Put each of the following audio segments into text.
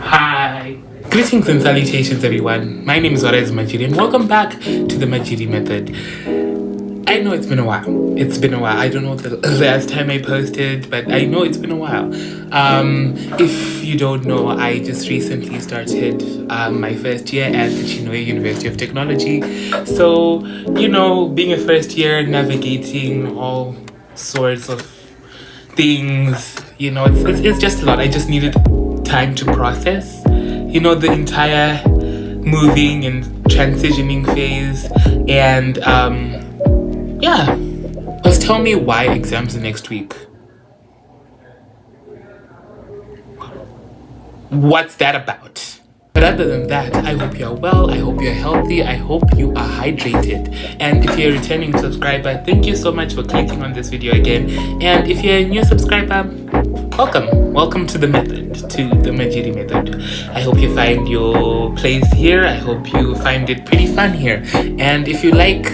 Hi. Greetings and salutations, everyone. My name is Majiri, and welcome back to the Majiri Method. I know it's been a while. It's been a while. I don't know the last time I posted, but I know it's been a while. If you don't know, I just recently started my first year at the Chinoy University of Technology. So, you know, being a first year, navigating all sorts of things, you know, it's just a lot. I just needed time to process, you know, the entire moving and transitioning phase. And yeah, just tell me why exams are next week. What's that about? But other than that, I hope you're well, I hope you're healthy, I hope you are hydrated. And if you're a returning subscriber, thank you so much for clicking on this video again. And if you're a new subscriber, welcome to the method, to the Majiri Method. I hope you find your place here. I hope you find it pretty fun here. And if you like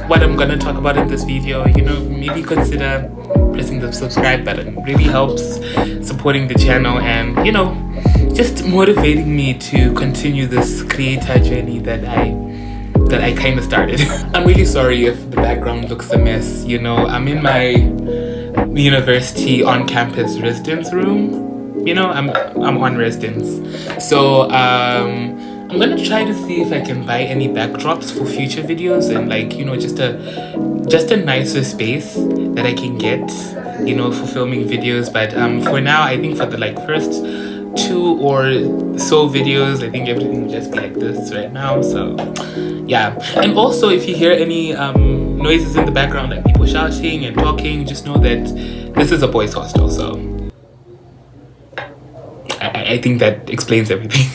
what I'm gonna talk about in this video, you know, maybe consider pressing the subscribe button. It really helps supporting the channel and, you know, just motivating me to continue this creator journey that I kind of started. I'm really sorry if the background looks a mess. You know, I'm in my university on-campus residence room. You know, I'm on residence, so I'm gonna try to see if I can buy any backdrops for future videos and, like, you know, just a nicer space that I can get, you know, for filming videos. But for now, I think for the first 2 or so videos, I think everything will just be like this right now. So yeah. And also, if you hear any noises in the background, like people shouting and talking, just know that this is a boys' hostel. So I think that explains everything.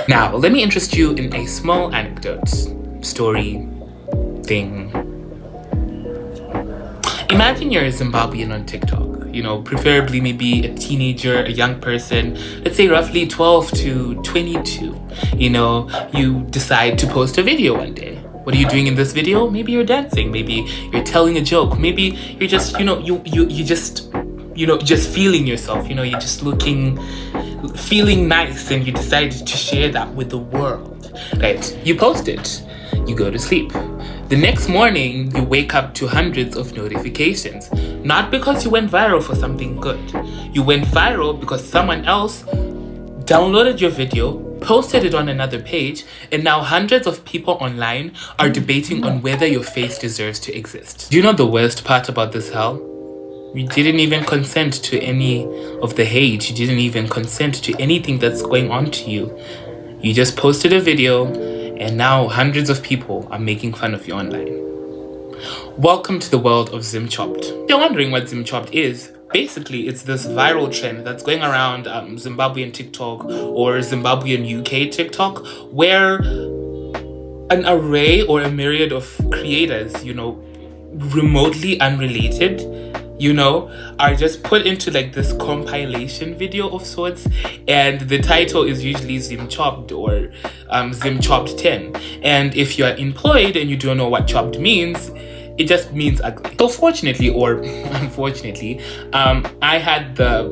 Now, let me interest you in a small anecdote, story, thing. Imagine you're a Zimbabwean on TikTok. You know, preferably maybe a teenager, a young person, let's say roughly 12 to 22. You know, you decide to post a video one day. What are you doing in this video? Maybe you're dancing, maybe you're telling a joke, maybe you're just, you know, you just, you know, just feeling yourself, you know, you're just feeling nice, and you decide to share that with the world, right? You post it, you go to sleep. The next morning, you wake up to hundreds of notifications. Not because you went viral for something good. You went viral because someone else downloaded your video, posted it on another page, and now hundreds of people online are debating on whether your face deserves to exist. Do you know the worst part about this hell? You didn't even consent to any of the hate. You didn't even consent to anything that's going on to you. You just posted a video, and now hundreds of people are making fun of you online. Welcome to the world of Zim Chopped. If you're wondering what Zim Chopped is, basically it's this viral trend that's going around Zimbabwean TikTok or Zimbabwean UK TikTok, where an array or a myriad of creators, you know, remotely unrelated, you know, are just put into like this compilation video of sorts, and the title is usually Zim Chopped or Zim Chopped 10. And if you are employed and you don't know what chopped means, it just means ugly. So fortunately or unfortunately, I had the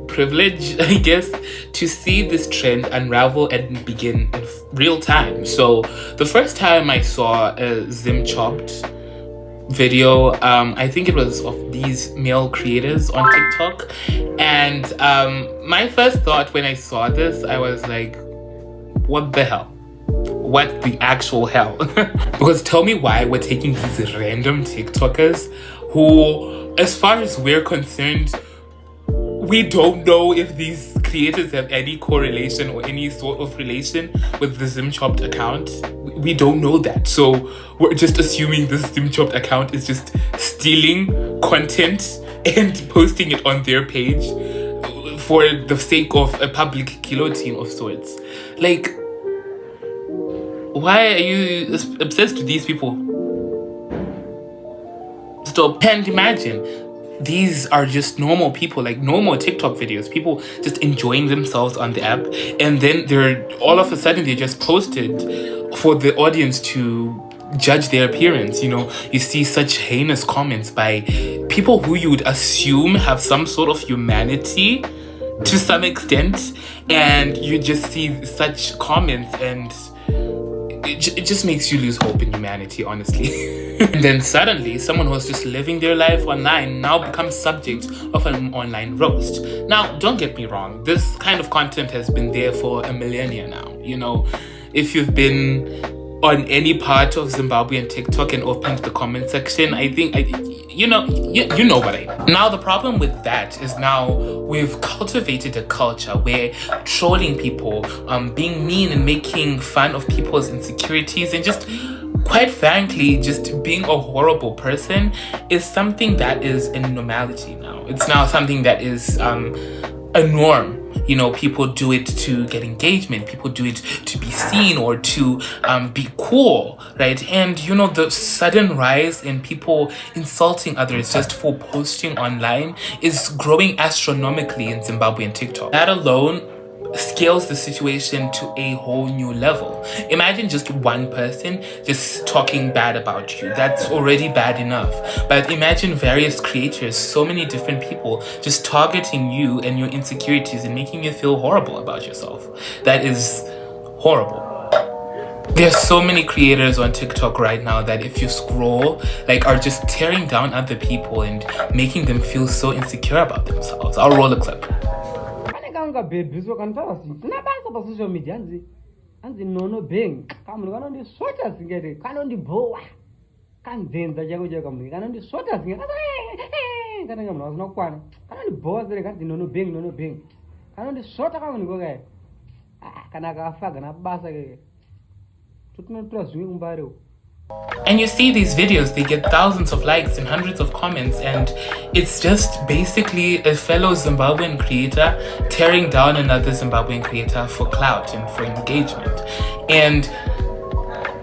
privilege, I guess, to see this trend unravel and begin in real time. So the first time I saw a Zim Chopped video, I think it was of these male creators on TikTok, and my first thought when I saw this, I was like, what the hell? What the actual hell? Because tell me why we're taking these random TikTokers who, as far as we're concerned, we don't know if these creators have any correlation or any sort of relation with the Zim Chopped account. We don't know that. So we're just assuming this Zim Chopped account is just stealing content and posting it on their page for the sake of a public guillotine of sorts. Like, why are you obsessed with these people? Stop. And imagine, these are just normal people, like normal TikTok videos, people just enjoying themselves on the app, and then they're all of a sudden they just posted for the audience to judge their appearance. You see such heinous comments by people who you would assume have some sort of humanity to some extent, and you just see such comments, and it just makes you lose hope in humanity, honestly. And then suddenly, someone who's just living their life online now becomes subject of an online roast. Now, don't get me wrong, this kind of content has been there for a millennia now. If you've been on any part of Zimbabwean TikTok and opened the comment section, I think you know what I mean. Now the problem with that is now we've cultivated a culture where trolling people, being mean and making fun of people's insecurities, and just quite frankly just being a horrible person is something that is a normality now. It's now something that is a norm. People do it to get engagement. People do it to be seen or to be cool, right? And the sudden rise in people insulting others just for posting online is growing astronomically in Zimbabwean TikTok. That alone scales the situation to a whole new level. Imagine just one person just talking bad about you. That's already bad enough. But imagine various creators, so many different people just targeting you and your insecurities and making you feel horrible about yourself. That is horrible. There's so many creators on TikTok right now that if you scroll, are just tearing down other people and making them feel so insecure about themselves. I'll roll a clip. Bebhiswa kantarasi kunabasa pa social media anzi nono beng kamunhu kanondisvota singete kanondibhowa kanzenza chako kamuni kanondisvota singete kananga munhu asina kukwana kanondibhowa sere kanzi nono beng kanondisvota kamunhu kokaya kana akafaga nabasa keke totinotora zvimwe kumbarewo. And you see these videos, they get thousands of likes and hundreds of comments, and it's just basically a fellow Zimbabwean creator tearing down another Zimbabwean creator for clout and for engagement. And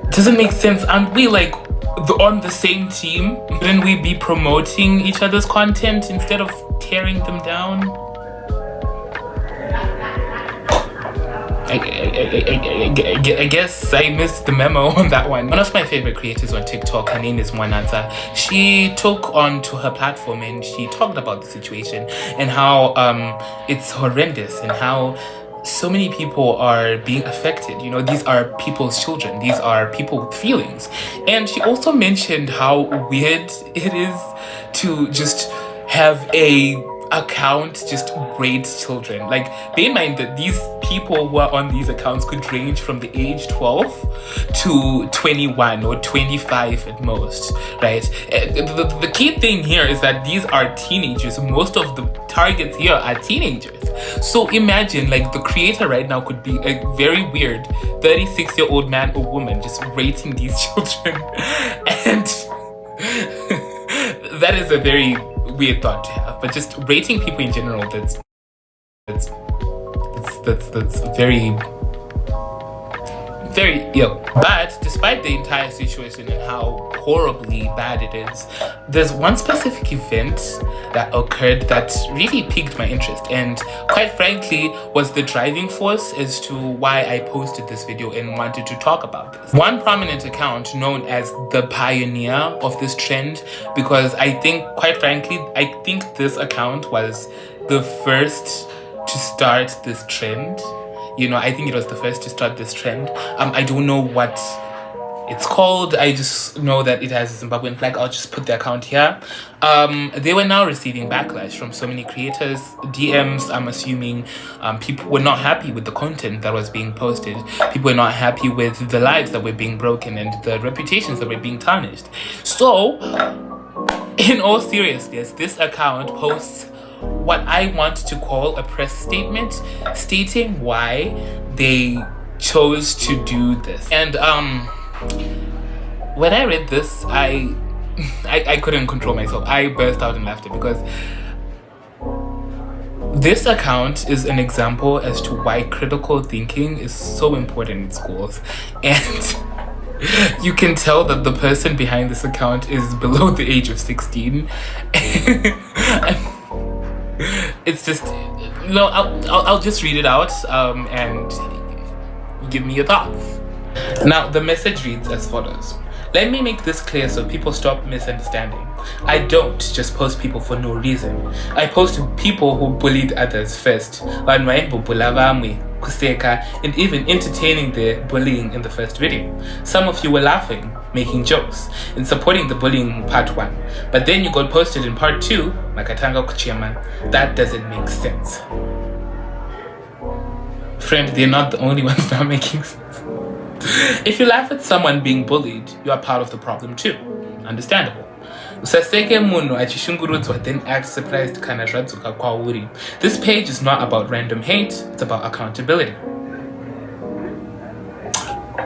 it doesn't make sense. Aren't we on the same team? Shouldn't we be promoting each other's content instead of tearing them down? I guess I missed the memo on that one. One of my favorite creators on TikTok, her name is Mwanata. She took onto her platform and she talked about the situation and how it's horrendous and how so many people are being affected. These are people's children. These are people with feelings. And she also mentioned how weird it is to just have a account just raid children. Bear in mind that these people who are on these accounts could range from the age 12 to 21 or 25 at most, right? The key thing here is that these are teenagers. Most of the targets here are teenagers. So imagine the creator right now could be a very weird 36-year-old man or woman just rating these children. And that is a very weird thought to have, but just rating people in general, that's very ill. But despite the entire situation and how horribly bad it is, there's one specific event that occurred that really piqued my interest and quite frankly was the driving force as to why I posted this video and wanted to talk about this. One prominent account known as the pioneer of this trend, because I think this account was the first to start this trend. I think it was the first to start this trend. I don't know what it's called. I just know that it has a Zimbabwean flag. I'll just put the account here. They were now receiving backlash from so many creators, DMs. I'm assuming people were not happy with the content that was being posted. People were not happy with the lives that were being broken and the reputations that were being tarnished. So, in all seriousness, this account posts what I want to call a press statement stating why they chose to do this. And when I read this, I couldn't control myself. I burst out in laughter because this account is an example as to why critical thinking is so important in schools. And you can tell that the person behind this account is below the age of 16. It's just, I'll just read it out and give me your thoughts. Now, the message reads as follows. Let me make this clear so people stop misunderstanding. I don't just post people for no reason. I post people who bullied others first, and even entertaining their bullying in the first video. Some of you were laughing, making jokes, and supporting the bullying in part 1. But then you got posted in part 2, Makatanga Kuchiaman. That doesn't make sense. Friend, they're not the only ones not making sense. If you laugh at someone being bullied, you are part of the problem too. Understandable. Usaseke munhu achishungurudzwa then act surprised kana zvadzoka kwauri. This page is not about random hate, it's about accountability.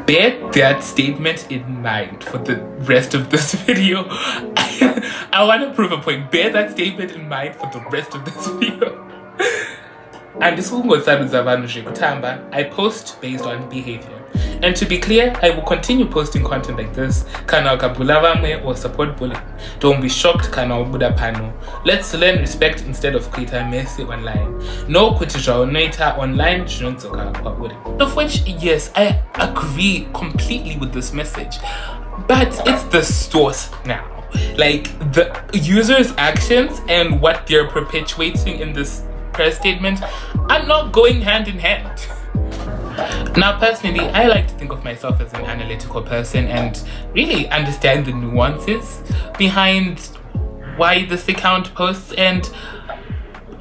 Bear that statement in mind for the rest of this video. I want to prove a point. Bear that statement in mind for the rest of this video. I post based on behavior. And to be clear, I will continue posting content like this. Kana kabulavame or support bullying. Don't be shocked, kana obuda pano. Let's learn respect instead of kuita messy online. No kutijao online of which, yes, I agree completely with this message. But it's the source now. Like the user's actions and what they're perpetuating in this press statement are not going hand in hand. Now, personally, I like to think of myself as an analytical person and really understand the nuances behind why this account posts. And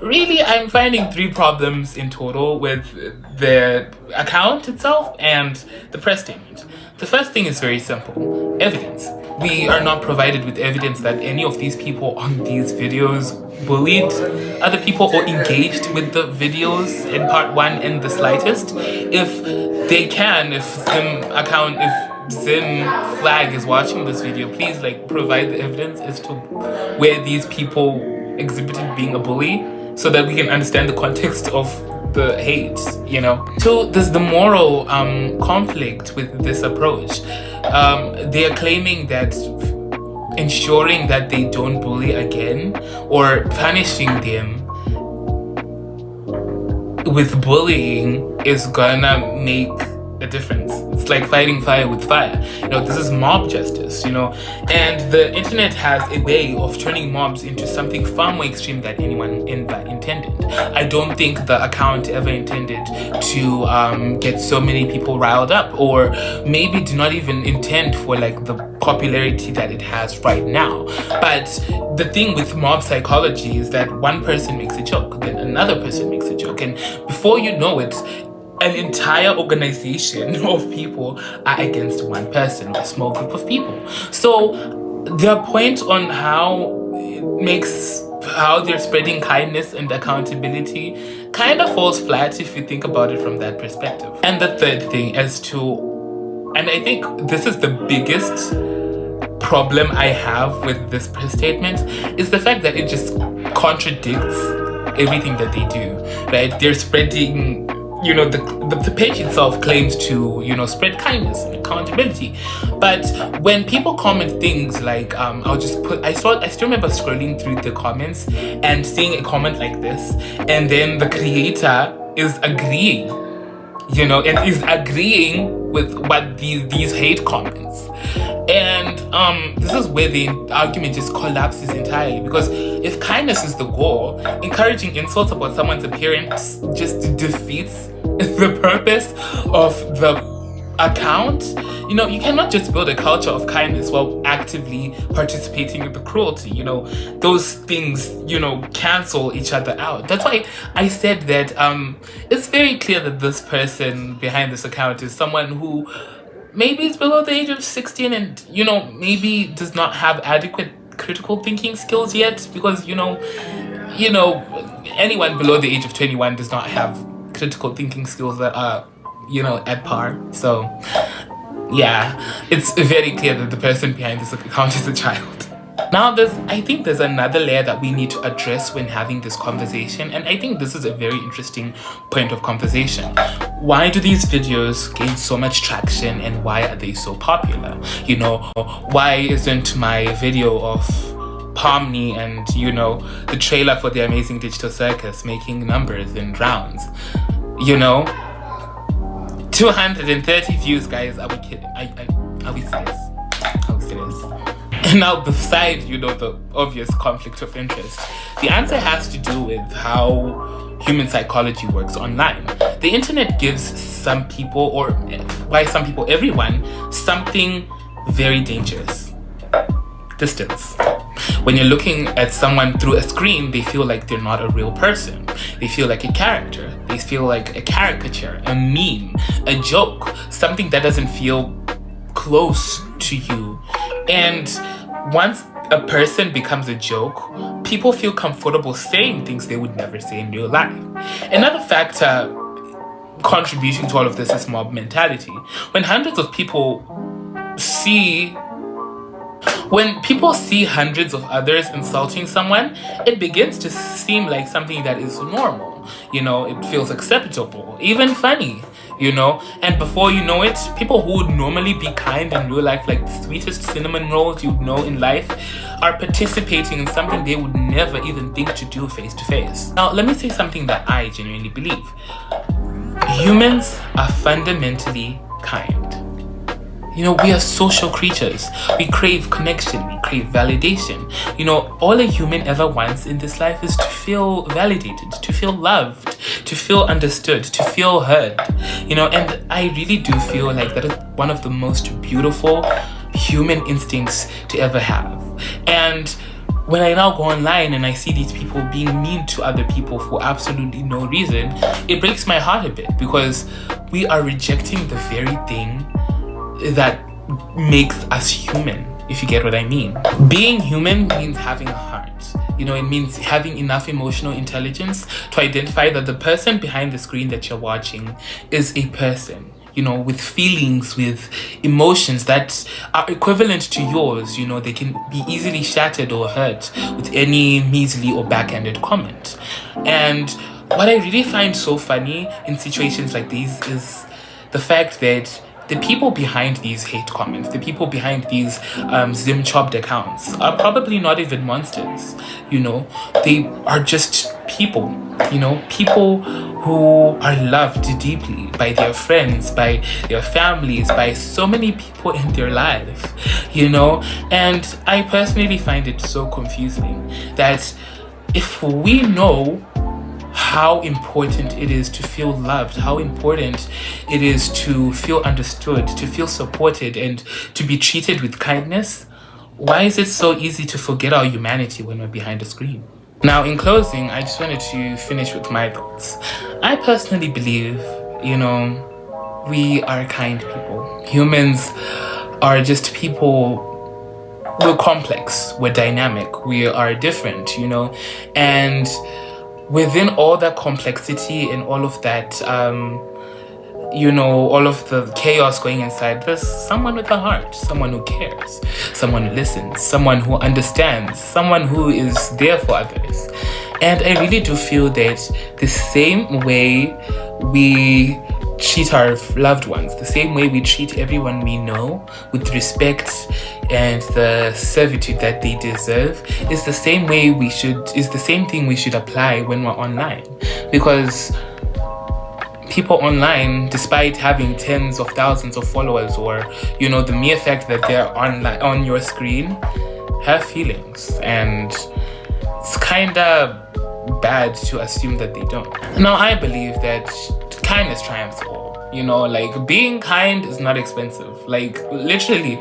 really, I'm finding 3 problems in total with the account itself and the press statement. The first thing is very simple: evidence. We are not provided with evidence that any of these people on these videos bullied other people or engaged with the videos in part 1 in the slightest. If they can, if Zim Flag is watching this video, please provide the evidence as to where these people exhibited being a bully so that we can understand the context of the hate, you know. So there's the moral conflict with this approach. They are claiming that ensuring that they don't bully again or punishing them with bullying is gonna make a difference. It's like fighting fire with fire. You know, this is mob justice, you know, and the internet has a way of turning mobs into something far more extreme than anyone intended. I don't think the account ever intended to get so many people riled up, or maybe do not even intend for the popularity that it has right now. But the thing with mob psychology is that one person makes a joke, then another person makes a joke, and before you know it, an entire organization of people are against one person or a small group of people. So their point on how they're spreading kindness and accountability kind of falls flat if you think about it from that perspective. And the third thing and I think this is the biggest problem I have with this press statement, is the fact that it just contradicts everything that they do, right? They're spreading, you know, the page itself claims to, you know, spread kindness and accountability, but when people comment things like I still remember scrolling through the comments and seeing a comment like this, and then the creator is agreeing, you know, and is agreeing with what these hate comments. And this is where the argument just collapses entirely, because if kindness is the goal, encouraging insults about someone's appearance just defeats the purpose of the account. You know, you cannot just build a culture of kindness while actively participating in the cruelty. You know, those things, you know, cancel each other out. That's why I said that it's very clear that this person behind this account is someone who maybe is below the age of 16 and, you know, maybe does not have adequate critical thinking skills yet, because, you know, anyone below the age of 21 does not have critical thinking skills that are, you know, at par. So yeah, it's very clear that the person behind this account is a child. Now, I think there's another layer that we need to address when having this conversation, and I think this is a very interesting point of conversation. Why do these videos gain so much traction, and why are they so popular? You know, why isn't my video of Pomni and, you know, the trailer for The Amazing Digital Circus making numbers and rounds? You know, 230 views, guys. Are we kidding? Are we serious? Now, beside, the obvious conflict of interest, the answer has to do with how human psychology works online. The internet gives some people, or by some people, everyone, something very dangerous: distance. When you're looking at someone through a screen, they feel like they're not a real person. They feel like a character. They feel like a caricature, a meme, a joke, something that doesn't feel close to you. And once a person becomes a joke, people feel comfortable saying things they would never say in real life. Another factor contributing to all of this is mob mentality. When people see hundreds of others insulting someone, it begins to seem like something that is normal. It feels acceptable, even funny, and before you know it, people who would normally be kind in real life, like the sweetest cinnamon rolls you know in life, are participating in something they would never even think to do face to face. Now, let me say something that I genuinely believe. Humans are fundamentally kind. We are social creatures. We crave connection. We crave validation. All a human ever wants in this life is to feel validated, to feel loved, to feel understood, to feel heard. And I really do feel like that is one of the most beautiful human instincts to ever have. And when I now go online and I see these people being mean to other people for absolutely no reason, it breaks my heart a bit, because we are rejecting the very thing that makes us human, if you get what I mean. Being human means having a heart. It means having enough emotional intelligence to identify that the person behind the screen that you're watching is a person, with feelings, with emotions that are equivalent to yours. They can be easily shattered or hurt with any measly or backhanded comment. And what I really find so funny in situations like these is the fact that the people behind these hate comments, the people behind these Zim Chopped accounts are probably not even monsters. They are just people, people who are loved deeply by their friends, by their families, by so many people in their life, And I personally find it so confusing that if we know how important it is to feel loved, how important it is to feel understood, to feel supported, and to be treated with kindness, why is it so easy to forget our humanity when we're behind a screen? Now, in closing, I just wanted to finish with my thoughts. I personally believe, we are kind people. Humans are just people. We're complex, we're dynamic, we are different, and within all that complexity and all of that, all of the chaos going inside, there's someone with a heart, someone who cares, someone who listens, someone who understands, someone who is there for others. And I really do feel that the same way we treat our loved ones, the same way we treat everyone we know with respect and the servitude that they deserve, is the same thing we should apply when we're online. Because people online, despite having tens of thousands of followers, or the mere fact that they're online on your screen, have feelings, and it's kinda bad to assume that they don't. Now, I believe that kindness triumphs all. Being kind is not expensive. Literally,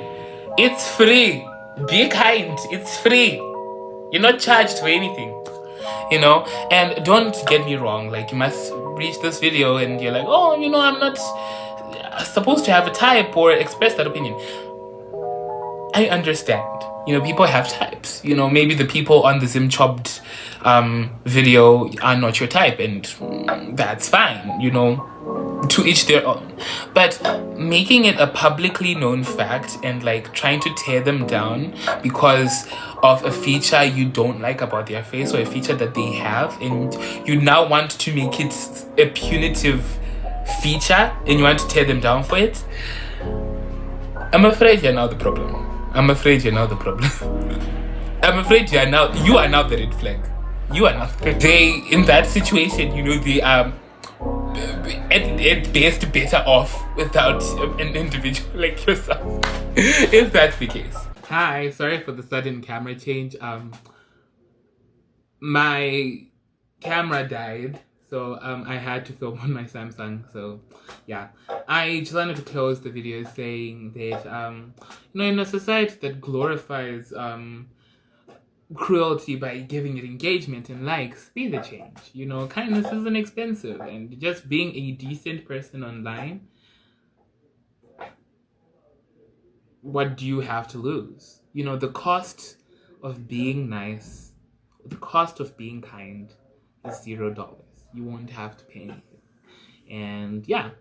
it's free. Be kind. It's free. You're not charged for anything. And don't get me wrong. You must reach this video and you're like, oh, I'm not supposed to have a type or express that opinion. I understand. People have types. Maybe the people on the Zim Chopped video are not your type, and that's fine. To each their own. But making it a publicly known fact and trying to tear them down because of a feature you don't like about their face, or a feature that they have, and you now want to make it a punitive feature and you want to tear them down for it, I'm afraid you're now the problem. I'm afraid you are now the red flag. You are not. They, in that situation, they are at best better off without an individual like yourself, if that's the case. Hi, sorry for the sudden camera change. My camera died, so I had to film on my Samsung. So yeah, I just wanted to close the video saying that in a society that glorifies cruelty by giving it engagement and likes, be the change. Kindness isn't expensive, and just being a decent person online, what do you have to lose? The cost of being nice, the cost of being kind is $0. You won't have to pay anything. And yeah,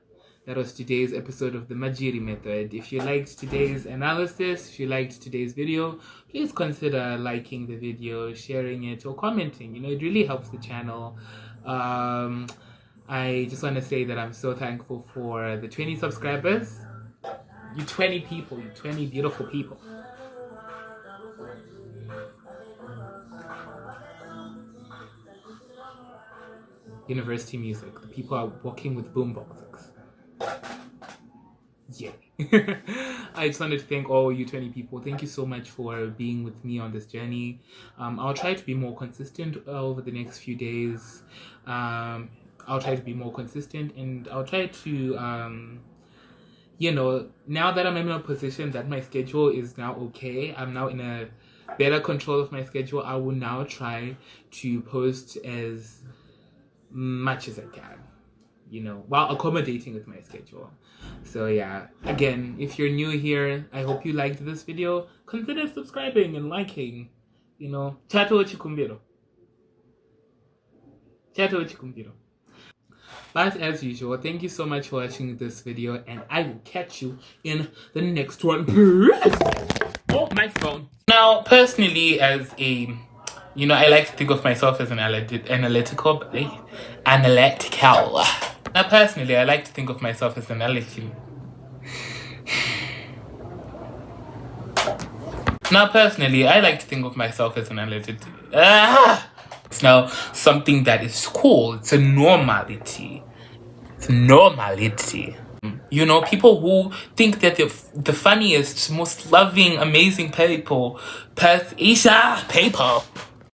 that was today's episode of the Majiri Method. If you liked today's analysis, if you liked today's video, please consider liking the video, sharing it, or commenting. It really helps the channel. I just want to say that I'm so thankful for the 20 subscribers. You 20 people, you 20 beautiful people. University music. The people are walking with boomboxes. Yeah. I just wanted to thank all you 20 people. Thank you so much for being with me on this journey. I'll try to be more consistent over the next few days. I'll try to be more consistent, and I'll try to now that I'm in a position that my schedule is now okay, I'm now in a better control of my schedule, I will now try to post as much as I can, while accommodating with my schedule. So yeah, again, if you're new here, I hope you liked this video. Consider subscribing and liking. Chato chikumbiro. Chato chikumbiro. But as usual, thank you so much for watching this video, and I will catch you in the next one. Oh, my phone. Now, personally, as I like to think of myself as an analytical. Now, personally, I like to think of myself as an analytical. Now, personally, I like to think of myself as an analytical. It's now something that is cool. It's a normality. It's normality. People who think that they're the funniest, most loving, amazing people, people